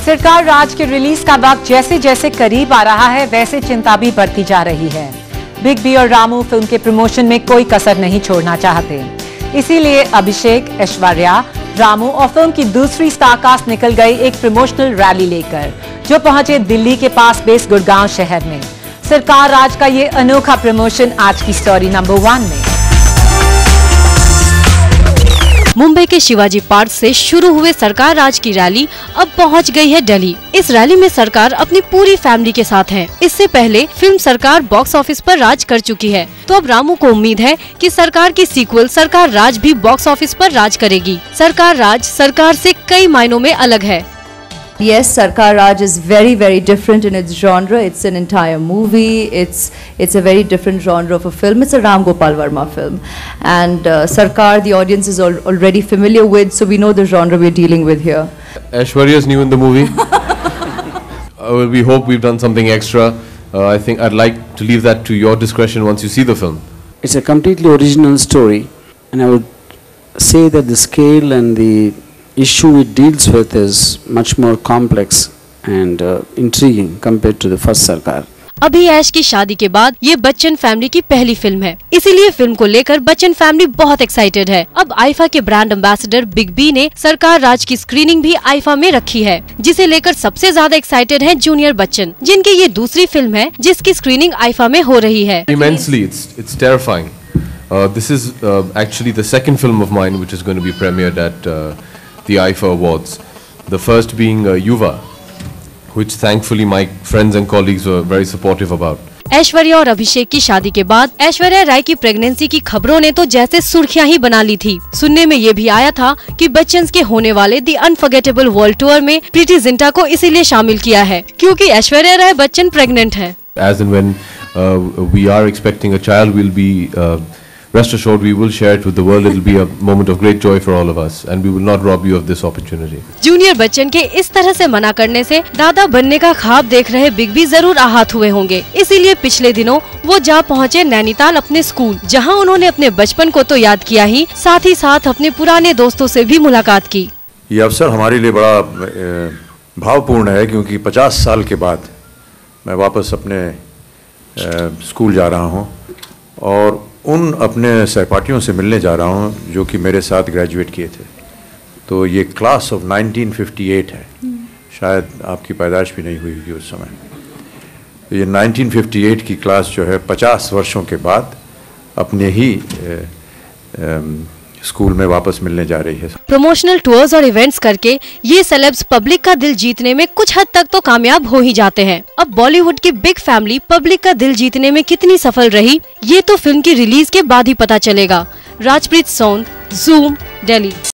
सरकार राज के रिलीज का वक्त जैसे जैसे करीब आ रहा है वैसे चिंता भी बढ़ती जा रही है। बिग बी और रामू फिल्म के प्रमोशन में कोई कसर नहीं छोड़ना चाहते, इसीलिए अभिषेक, ऐश्वर्या, रामू और फिल्म की दूसरी स्टारकास्ट निकल गई एक प्रमोशनल रैली लेकर, जो पहुंचे दिल्ली के पास बेस गुड़गांव शहर में। सरकार राज का ये अनोखा प्रमोशन आज की स्टोरी नंबर 1 में। मुंबई के शिवाजी पार्क से शुरू हुए सरकार राज की रैली अब पहुंच गई है दिल्ली। इस रैली में सरकार अपनी पूरी फैमिली के साथ है। इससे पहले फिल्म सरकार बॉक्स ऑफिस पर राज कर चुकी है, तो अब रामू को उम्मीद है कि सरकार की सीक्वल सरकार राज भी बॉक्स ऑफिस पर राज करेगी। सरकार राज सरकार से कई मायनों में अलग है। Yes, Sarkar Raj is very different in its genre. It's an entire movie. It's a very different genre of a film. It's a Ram Gopal Verma film, and Sarkar the audience is already familiar with, so we know the genre we're dealing with here. Aishwarya is new in the movie. We hope we've done something extra. I think I'd like to leave that to your discretion once you see the film. It's a completely original story, and I would say that the scale and the issue it deals with is much more complex and intriguing compared to the first Sarkar. अभी ऐश की शादी के बाद ये Bachchan family की पहली film है, इसीलिए फिल्म को लेकर बच्चन फैमिली बहुत एक्साइटेड है। अब आईफा के ब्रांड एम्बेसडर बिग बी ने सरकार राज की स्क्रीनिंग भी आईफा में रखी है, जिसे लेकर सबसे ज्यादा एक्साइटेड है जूनियर बच्चन, जिनकी ये दूसरी फिल्म है जिसकी स्क्रीनिंग आईफा में हो रही है। Immensely, it's terrifying. This is actually the second film of mine which is going to be premiered at the IFA Awards. The first being Yuva, which thankfully my friends and colleagues were very supportive about. Aishwarya और अभिषेक की शादी के बाद ऐश्वर्या राय की pregnancy की खबरों ने तो जैसे सुर्खियां ही बना ली थी। सुनने में ये भी आया था कि बच्चन के होने वाले द अनफॉरगेटेबल वर्ल्ड टूर में प्रीति जिंटा को इसीलिए शामिल किया है क्योंकि ऐश्वर्या राय बच्चन प्रेग्नेंट है। As and when we are expecting a child, we'll be rest assured we will share it with the world. It will be a moment of great joy for all of us, and we will not rob you of this opportunity. Junior Bachchan के इस तरह से मना करने से दादा बनने का ख्वाब देख रहे बिग बी जरूर आहत हुए होंगे। इसीलिए पिछले दिनों वो जा पहुँचे नैनीताल अपने स्कूल, जहाँ उन्होंने अपने बचपन को तो याद किया ही साथ अपने पुराने दोस्तों से भी मुलाकात की। ये अवसर हमारे लिए बड़ा भावपूर्ण है क्योंकि 50 साल के बाद मैं वापस अपने स्कूल जा रहा हूँ और उन अपने सहपाठियों से मिलने जा रहा हूँ जो कि मेरे साथ ग्रेजुएट किए थे। तो ये क्लास ऑफ 1958 है, शायद आपकी पैदाइश भी नहीं हुई होगी उस समय। तो ये 1958 की क्लास जो है 50 वर्षों के बाद अपने ही स्कूल में वापस मिलने जा रही है। प्रमोशनल टूर्स और इवेंट्स करके ये सेलेब्स पब्लिक का दिल जीतने में कुछ हद तक तो कामयाब हो ही जाते हैं। अब बॉलीवुड की बिग फैमिली पब्लिक का दिल जीतने में कितनी सफल रही, ये तो फिल्म की रिलीज के बाद ही पता चलेगा। राजप्रीत सोंद, ज़ूम, दिल्ली।